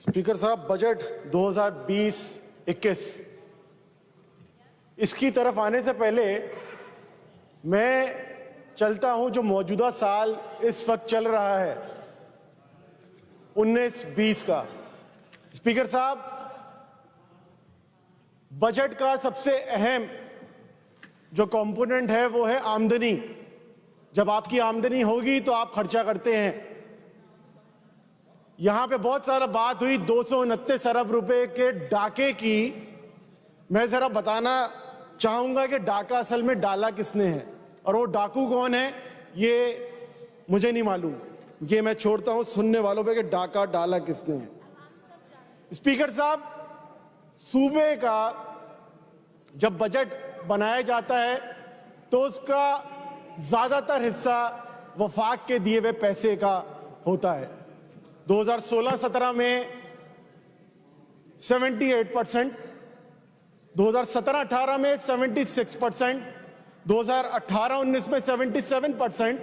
Speaker साहब, budget 2020-21 इसकी तरफ आने से पहले मैं चलता हूं जो मौजूदा साल इस वक्त चल रहा है 19-20 का। स्पीकर साहब, बजट का सबसे अहम जो कंपोनेंट है वो है आमदनी। जब आपकी आमदनी होगी तो आप खर्चा करते हैं। यहां पे बहुत सारा बात हुई 229 अरब रुपए के डाके की। मैं जरा बताना चाहूंगा कि डाका असल में डाला किसने है और वो डाकू कौन है ये मुझे नहीं मालूम। ये मैं छोड़ता हूं सुनने वालों पे कि डाका डाला किसने है। स्पीकर साहब, सूबे का जब बजट बनाया जाता है तो उसका ज्यादातर हिस्सा वफाक के दिए हुए पैसे का होता है। 2016-17 में 78%, 2017-18 में 76%, 2018-19 में 77%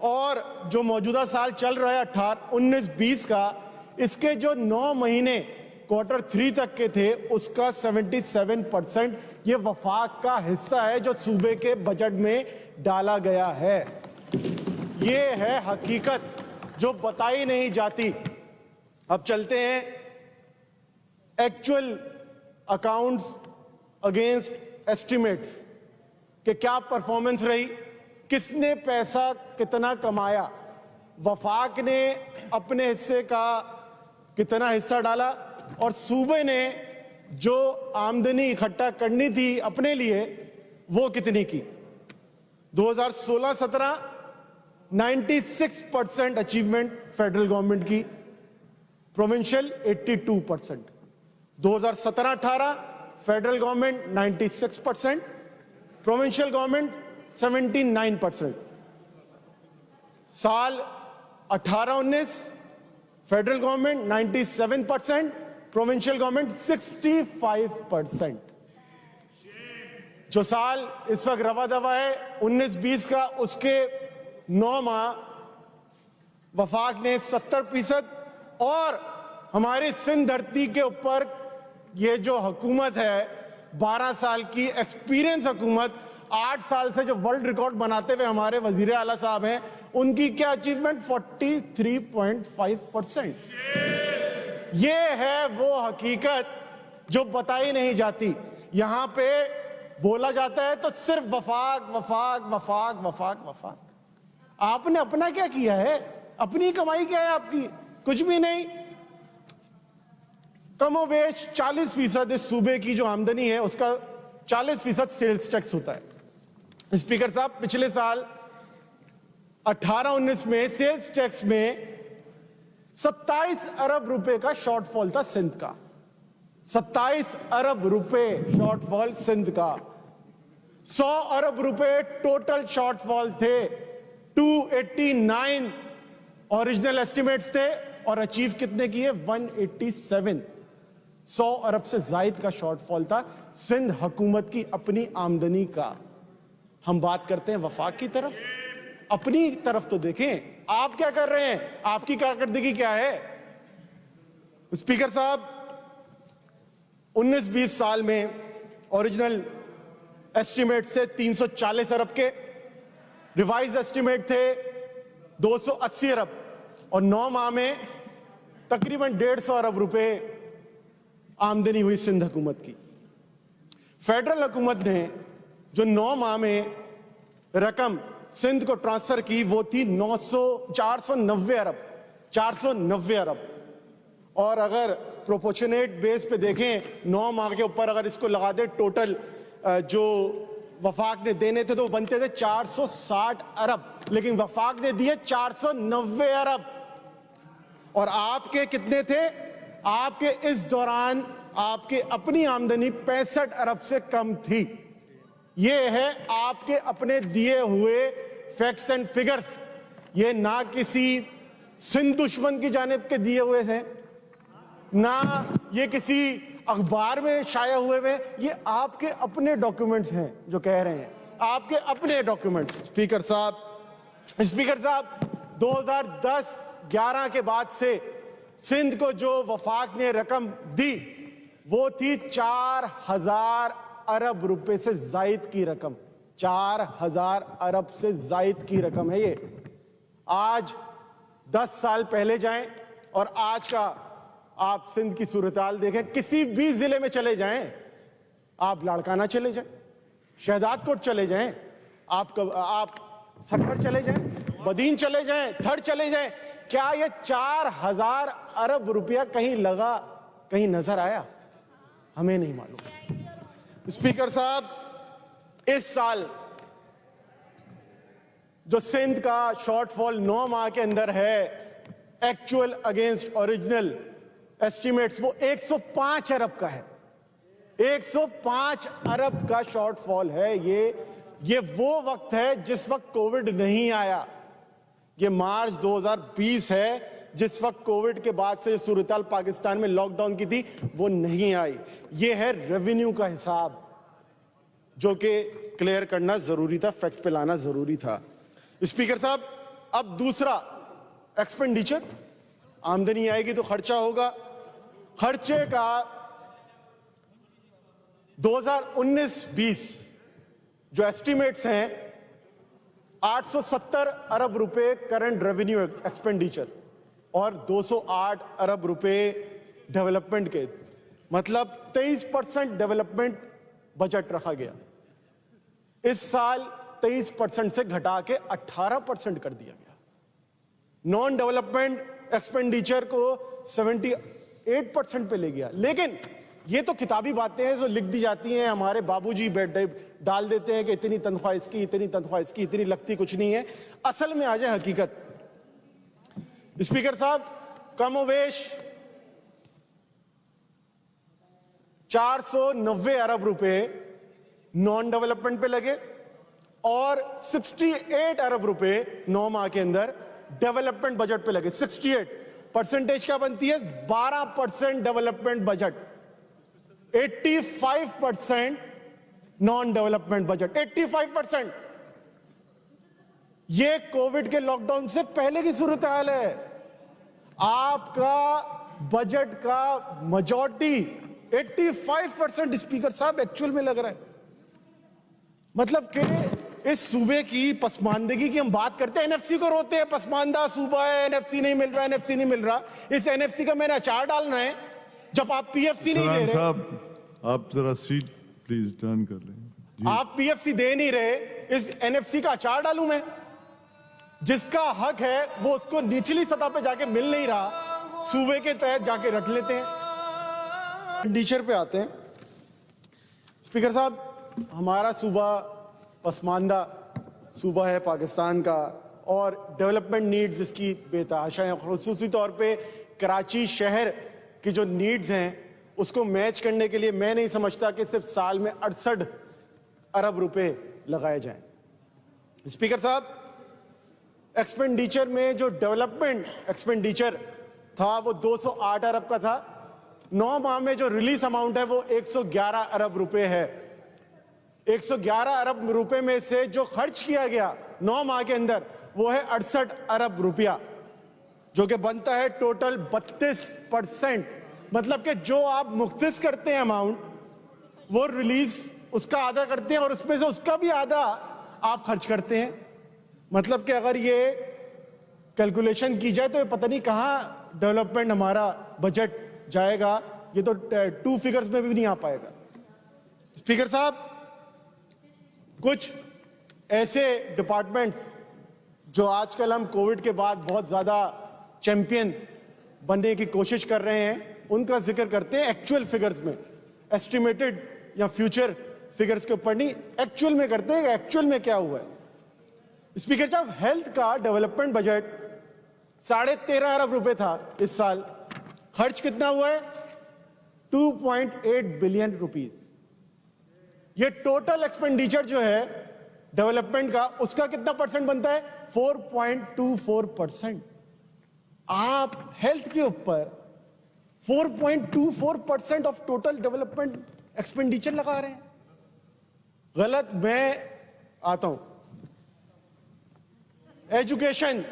और जो मौजूदा साल चल रहा है 19-20 का, इसके जो 9 महीने Q3 तक के थे उसका 77% ये वफाक का हिस्सा है जो सूबे के बजट में डाला गया है। ये है हकीकत जो बताई नहीं जाती। अब चलते हैं एक्चुअल अकाउंट्स अगेंस्ट एस्टिमेट्स कि क्या परफॉर्मेंस रही, किसने पैसा कितना कमाया, वफाक ने अपने हिस्से का कितना हिस्सा डाला और सूबे ने जो आमदनी इकट्ठा करनी थी अपने लिए वो कितनी की। 2016-17 96% अचीवमेंट फेडरल गवर्नमेंट की, provincial 82%। 2017-18 federal government 96%, provincial government 79%। साल 18-19 फेडरल गवर्नमेंट 97%, प्रोविंशियल गवर्नमेंट 65%। जो साल इस वक्त रवा दवा है 19-20 का, उसके 9 माह वफाक ने 70% और हमारी सिंध धरती के ऊपर ये जो हुकूमत है 12 साल की एक्सपीरियंस हुकूमत, 8 साल से जो वर्ल्ड रिकॉर्ड बनाते हुए हमारे वजीर आला साहब हैं, उनकी क्या अचीवमेंट 43.5%। ये है वो हकीकत जो बताई नहीं जाती। यहां पे बोला जाता है तो सिर्फ वफाक वफाक वफाक वफाक वफाक। आपने अपना क्या किया है? अपनी कमाई क्या है आपकी? कुछ भी नहीं। कमोबेश 40% इस सूबे की जो आमदनी है उसका 40% सेल्स टैक्स होता है। स्पीकर साहब, पिछले साल 18-19 में सेल्स टैक्स में 27 अरब रुपए का शॉर्टफॉल था सिंध का। 27 अरब रुपए शॉर्टफॉल सिंध का। 100 अरब रुपए टोटल शॉर्टफॉल थे। 289 ओरिजिनल एस्टिमेट्स थे और अचीव कितने किए? 187। 100 अरब से जायद का शॉर्टफॉल था सिंध हुकूमत की अपनी आमदनी का। हम बात करते हैं वफाक की तरफ। अपनी तरफ तो देखें, आप क्या कर रहे हैं? आपकी कारकर्दगी क्या है? स्पीकर साहब, 19-20 साल में ओरिजिनल एस्टिमेट से 340 अरब के, रिवाइज एस्टिमेट थे 280 अरब और 9 माह में तकरीबन 150 अरब रुपए आमदनी हुई सिंध हुकूमत की। फेडरल हुकूमत ने जो 9 माह में रकम सिंध को ट्रांसफर की वो थी 490 अरब। और अगर प्रोपोर्शनेट बेस पे देखें 9 माह के ऊपर अगर इसको लगा दे, टोटल जो वफाक ने देने थे तो बनते थे 460 अरब, लेकिन वफाक ने दिए 490 अरब। और आपके कितने थे? आपके इस दौरान आपके अपनी आमदनी 65 अरब से कम थी। ये है आपके अपने दिए हुए फैक्ट्स एंड फिगर्स। ये ना किसी सिंध दुश्मन की जानिब के दिए हुए हैं, ना ये किसी अखबार में शाया हुए हुए, ये आपके अपने डॉक्यूमेंट्स हैं जो कह रहे हैं, आपके अपने डॉक्यूमेंट्स। स्पीकर साहब 2010-11 के बाद से सिंध को जो वफाक ने रकम दी वो थी 4,000 अरब रुपए से जायद की रकम। 4,000 अरब से जायद की रकम है ये। आज 10 साल पहले जाएं और आज का आप सिंध की सूरत-हाल देखें, किसी भी जिले में चले जाएं, आप लाड़काना चले जाएं, शहदादकोट चले जाएं, आप सखर चले जाएं, बदीन चले जाएं, थर चले जाएं, क्या ये 4,000 अरब रुपया कहीं लगा, कहीं नजर आया? हमें नहीं मालूम। स्पीकर साहब, इस साल जो सिंध का शॉर्टफॉल 9 माह के अंदर है, एक्चुअल अगेंस्ट ओरिजिनल एस्टिमेट्स, वो 105 अरब का है। 105 अरब का शॉर्टफॉल है। ये वो वक्त है जिस वक्त कोविड नहीं आया। ये मार्च 2020 है, जिस वक्त कोविड के बाद से जो सूरत-हाल पाकिस्तान में लॉकडाउन की थी वो नहीं आई। ये है रेवेन्यू का हिसाब, जो कि क्लियर करना जरूरी था, फैक्ट पे लाना जरूरी था। स्पीकर साहब, अब दूसरा एक्सपेंडिचर, आमदनी आएगी तो खर्चा होगा। खर्चे का 2019-20 जो एस्टिमेट्स हैं, 870 अरब रुपए करंट रेवेन्यू एक्सपेंडिचर और 208 अरब रुपए डेवलपमेंट के, मतलब 23% डेवलपमेंट बजट रखा गया। इस साल 23% से घटा के 18% कर दिया गया। नॉन डेवलपमेंट एक्सपेंडिचर को 78% पे ले गया। लेकिन ये तो किताबी बातें हैं जो लिख दी जाती हैं, हमारे बाबूजी डाल देते हैं कि इतनी तनख्वाह इसकी, इतनी तनख्वाह इसकी, इतनी लगती कुछ नहीं है। असल में आ जाए हकीकत। स्पीकर साहब, कमोवेश 490 अरब रुपए नॉन डेवलपमेंट पे लगे और 68 अरब रुपए 9 माह के अंदर डेवलपमेंट बजट पे लगे। 68 परसेंटेज क्या बनती है? 12% development budget, 85% non development budget. 85%। ये कोविड के लॉकडाउन से पहले की सूरत हाल है। आपका बजट का मेजॉरिटी 85% स्पीकर साहब एक्चुअल में लग रहा है। मतलब कि इस सूबे की पसमानदगी की हम बात करते हैं, एनएफसी को रोते हैं, पसमानदा सूबा है, एनएफसी नहीं मिल रहा, एनएफसी नहीं मिल रहा। इस एनएफसी का मैंने अचार डालना है जब आप पीएफसी नहीं दे रहे। साहब, आप जरा सीट प्लीज टर्न कर लें। आप पीएफसी दे नहीं रहे, इस एनएफसी का अचार डालूं मैं? जिसका हक है वो उसको निचली सतह पे जाके मिल नहीं रहा, सूबे के तहत जाके रख लेते हैं। टीचर पे आते हैं। स्पीकर साहब, हमारा सूबा पसमानदा सूबा है पाकिस्तान का और डेवलपमेंट नीड्स इसकी बेतहाशा है। खुसूसी तौर पे कराची शहर की जो नीड्स हैं उसको मैच करने के लिए मैं नहीं समझता कि सिर्फ साल में 68 अरब रुपए लगाए जाएं। स्पीकर साहब, एक्सपेंडिचर में जो डेवलपमेंट एक्सपेंडिचर था वो 208 अरब का था। 9 माह में जो रिलीज अमाउंट है वो 111 अरब रुपए है। 111 अरब रुपए में से जो खर्च किया गया 9 माह के अंदर वो है 68 अरब रुपया, जो कि बनता है टोटल 32%। मतलब कि जो आप मुख्तिस करते हैं अमाउंट, वो रिलीज उसका आधा करते हैं और उसमें से उसका भी आधा आप खर्च करते हैं। मतलब कि अगर ये कैलकुलेशन की जाए तो ये पता नहीं कहां डेवलपमेंट हमारा बजट जाएगा। ये तो 2 फिगर्स में भी नहीं आ पाएगा। स्पीकर साहब, कुछ ऐसे डिपार्टमेंट्स जो आजकल हम कोविड के बाद बहुत ज्यादा चैंपियन बनने की कोशिश कर रहे हैं, उनका जिक्र करते हैं एक्चुअल फिगर्स में। एस्टिमेटेड या फ्यूचर फिगर्स के ऊपर नहीं, एक्चुअल में करते हैं एक्चुअल में क्या हुआ है। स्पीकर साहब, हेल्थ का डेवलपमेंट बजट 13.5 अरब रुपए था इस साल। खर्च कितना हुआ है? 2.8 बिलियन रुपीस। ये टोटल एक्सपेंडिचर जो है डेवलपमेंट का, उसका कितना परसेंट बनता है? 4.24%। आप हेल्थ के ऊपर 4.24% ऑफ टोटल डेवलपमेंट एक्सपेंडिचर लगा रहे हैं। गलत। मैं आता हूं। एजुकेशन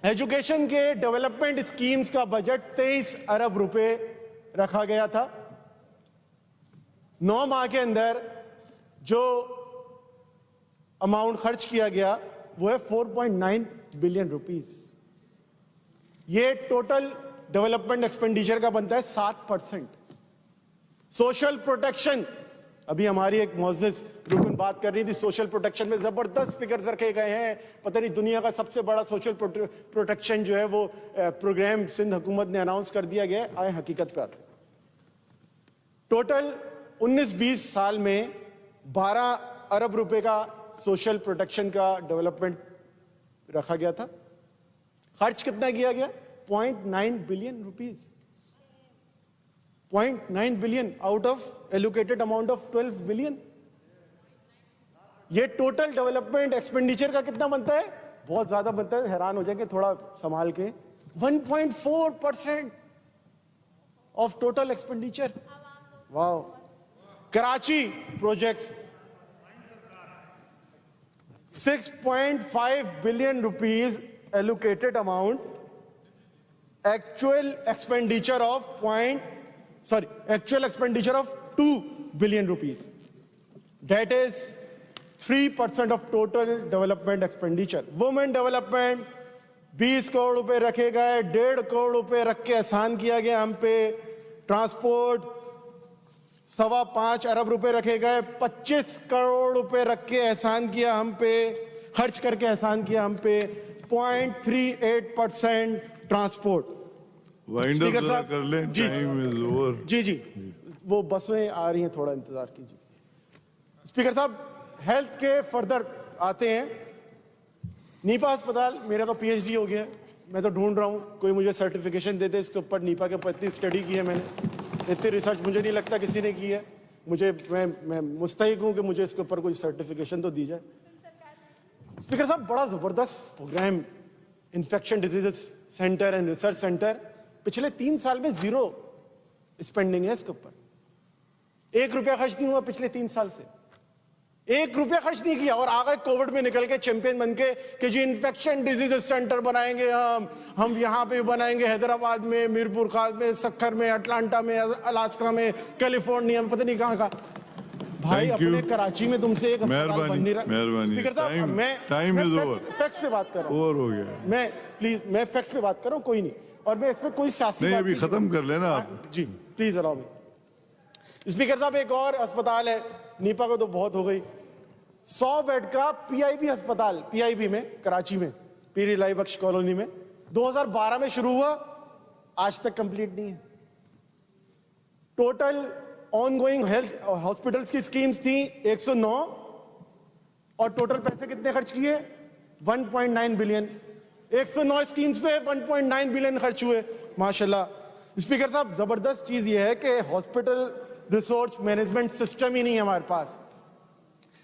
एजुकेशन के डेवलपमेंट स्कीम्स का बजट 23 अरब रुपए रखा गया था। 9 माह के अंदर जो अमाउंट खर्च किया गया वो है 4.9 बिलियन रुपीस। ये टोटल डेवलपमेंट एक्सपेंडिचर का बनता है 7%। सोशल प्रोटेक्शन, अभी हमारी एक मोअज़्ज़िज़ रुकन बात कर रही थी, सोशल प्रोटेक्शन में जबरदस्त फिगर्स रखे गए हैं। पता नहीं दुनिया का सबसे बड़ा सोशल प्रोटेक्शन जो है वो प्रोग्राम सिंध हुकूमत ने अनाउंस कर दिया गया। आए हकीकत पे आते हैं। टोटल 19-20 साल में 12 अरब रुपए का सोशल प्रोटेक्शन का डेवलपमेंट रखा गया था। खर्च कितना किया गया? 0.9 billion rupees. 0.9 billion out of allocated amount of 12 billion. ये टोटल डेवलपमेंट एक्सपेंडिचर का कितना बनता है? बहुत ज्यादा बनता है, हैरान हो जाएंगे, थोड़ा संभाल के। 1.4% ऑफ टोटल एक्सपेंडिचर। वाह। Karachi projects 6.5 billion rupees allocated amount, actual expenditure of 2 billion rupees. That is 3% of total development expenditure. Women development 20 crore रुपए रखे गए, 1.5 करोड़ रुपए रख के एहसान किया गया हम पे। ट्रांसपोर्ट 5.25 अरब रुपए रखे गए, 25 करोड़ रुपए रख के एहसान किया हम पे, खर्च करके एहसान किया हम पे। 0.38% ट्रांसपोर्ट। वाइंड अप जरा कर लें, टाइम इज ओवर। जी, वो बसें आ रही हैं, थोड़ा इंतजार कीजिए। स्पीकर साहब, हेल्थ के फर्दर आते हैं। नीपा अस्पताल, मेरा तो पीएचडी हो गया, मैं तो ढूंढ रहा हूं कोई मुझे सर्टिफिकेशन दे दे इसके ऊपर। नीपा के ऊपर इतनी स्टडी की है मैंने, इतनी रिसर्च मुझे नहीं लगता किसी ने की है। मैं मुस्तहिक हूं कि मुझे इसके ऊपर कोई सर्टिफिकेशन तो दी जाए। स्पीकर साहब, बड़ा जबरदस्त programme infection diseases centre and research centre, पिछले 3 साल में 0 स्पेंडिंग है इसके ऊपर। 1 रुपया खर्च नहीं हुआ पिछले 3 साल से, 1 रुपया खर्च नहीं किया। और आ गए कोविड में निकल के चैंपियन बन के कि जी इन्फेक्शन डिजीजेस सेंटर बनाएंगे हम यहाँ पे बनाएंगे, हैदराबाद में, मीरपुर खास में, सक्खर में, अटलांटा में, अलास्का में, कैलिफोर्निया में, पता नहीं कहाँ का। भाई अपने कराची में तुमसे एक अस्पताल बन नहीं रहा। स्पीकर साहब, मैं फैक्ट्स पे बात कर रहा हूँ। ओवर हो गया। मैं फैक्ट्स पे बात कर रहा हूँ, कोई नहीं। और मैं इसमें कोई सियासी नहीं, बात अभी खत्म कर लेना आप। जी प्लीज अलाउ मी। स्पीकर साहब, एक और अस्पताल है, नीपा को तो बहुत हो गई, 100 बेड का पीआईबी अस्पताल, पीआईबी में कराची में, पीर इलाही बख्श कॉलोनी में, 2012 में शुरू हुआ, आज तक कंप्लीट नहीं है। टोटल ऑनगोइंग हेल्थ हॉस्पिटल्स की स्कीम्स थी 109 और टोटल पैसे कितने खर्च किए? 1.9 बिलियन। 109 स्कीम्स पे 1.9 बिलियन खर्च हुए, माशाल्लाह। स्पीकर साहब, जबरदस्त चीज ये है कि हॉस्पिटल रिसोर्स मैनेजमेंट सिस्टम ही नहीं है हमारे पास।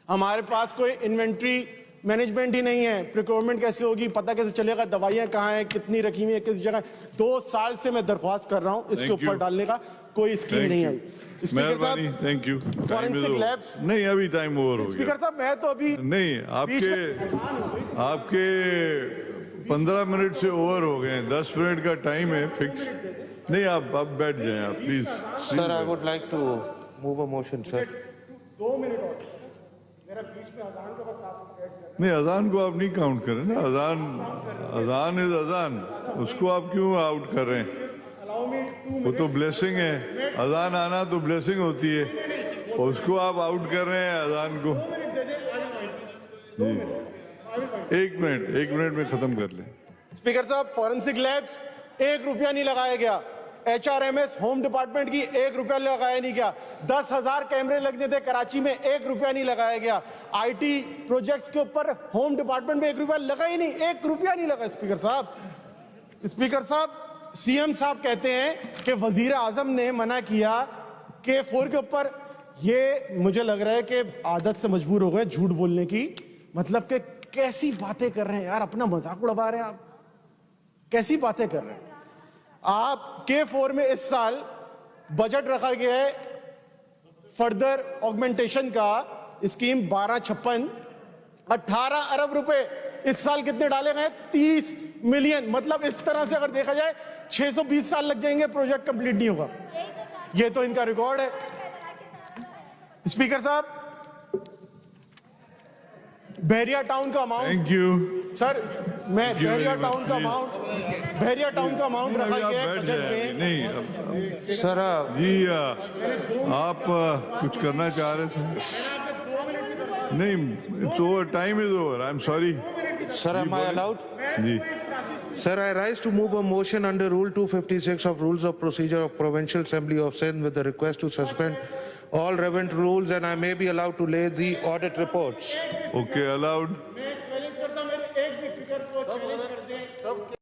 हमारे पास कोई इन्वेंट्री मैनेजमेंट ही नहीं है। प्रिक्योरमेंट कैसे होगी, पता कैसे चलेगा दवाइयां कहाँ हैं, कितनी रखी हुई है, किस जगह। 2 साल से मैं दरख्वास्त कर रहा हूं इसके ऊपर डालने का, कोई स्कीम नहीं आई। मेहरबानी, थैंक यू। फॉरेंसिक लैब्स नहीं, अभी टाइम ओवर हो गया। स्पीकर साहब, मैं तो अभी नहीं, आपके 15 मिनट से ओवर हो गए। 10 मिनट का टाइम है फिक्स। नहीं, आप बैठ जाएं आप please. Sir, I would like to move a motion sir. 2 minute और मेरा बीच में अजान का वक्त आप ऐड कर। नहीं, अजान को आप नहीं काउंट करें ना। अजान इज अजान, उसको आप क्यों आउट कर रहे हैं? वो तो ब्लेसिंग है, अजान आना तो ब्लेसिंग होती है, उसको आप आउट कर रहे हैं अजान को। जी, 1 मिनट में खत्म कर लें। स्पीकर साहब, फॉरेंसिक लैब्स 1 रुपया नहीं लगाया गया। HRMS होम डिपार्टमेंट की 1 रुपया लगाया नहीं गया। 10,000 कैमरे लगने थे कराची में, 1 रुपया नहीं लगाया गया। IT प्रोजेक्ट्स के ऊपर होम डिपार्टमेंट में 1 रुपया लगा ही नहीं, 1 रुपया नहीं लगा। स्पीकर साहब, CM साहब कहते हैं कि वजीर आजम ने मना किया K4 के ऊपर। ये मुझे लग रहा है कि आदत से मजबूर हो गए झूठ बोलने की। मतलब कि कैसी बातें कर रहे हैं यार, अपना मजाक उड़ा रहे हैं आप, कैसी बातें कर रहे हैं आप। K4 में इस साल बजट रखा गया है फर्दर ऑगमेंटेशन का, स्कीम 1256, 18 अरब रुपए इस साल कितने डाले गए? 30 मिलियन। मतलब इस तरह से अगर देखा जाए 620 साल लग जाएंगे, प्रोजेक्ट कंप्लीट नहीं होगा। ये तो इनका रिकॉर्ड है। स्पीकर साहब, बहरिया टाउन का अमाउंट, थैंक यू। सर मैं Thank you Bahria very town much, का please. अमाउंट, बहरिया टाउन का अमाउंट रखा अभी आप गया है बैठ बजट जाए। में। नहीं अब- Sir, जी आप कुछ करना चाह रहे थे? नहीं, it's over, time is over, I am sorry. sir, am I allowed? जी Sir, I rise to move a motion under Rule 256 of Rules of Procedure of Provincial Assembly of Sindh with the request to suspend all relevant rules, and I may be allowed to lay the audit reports. Okay, allowed.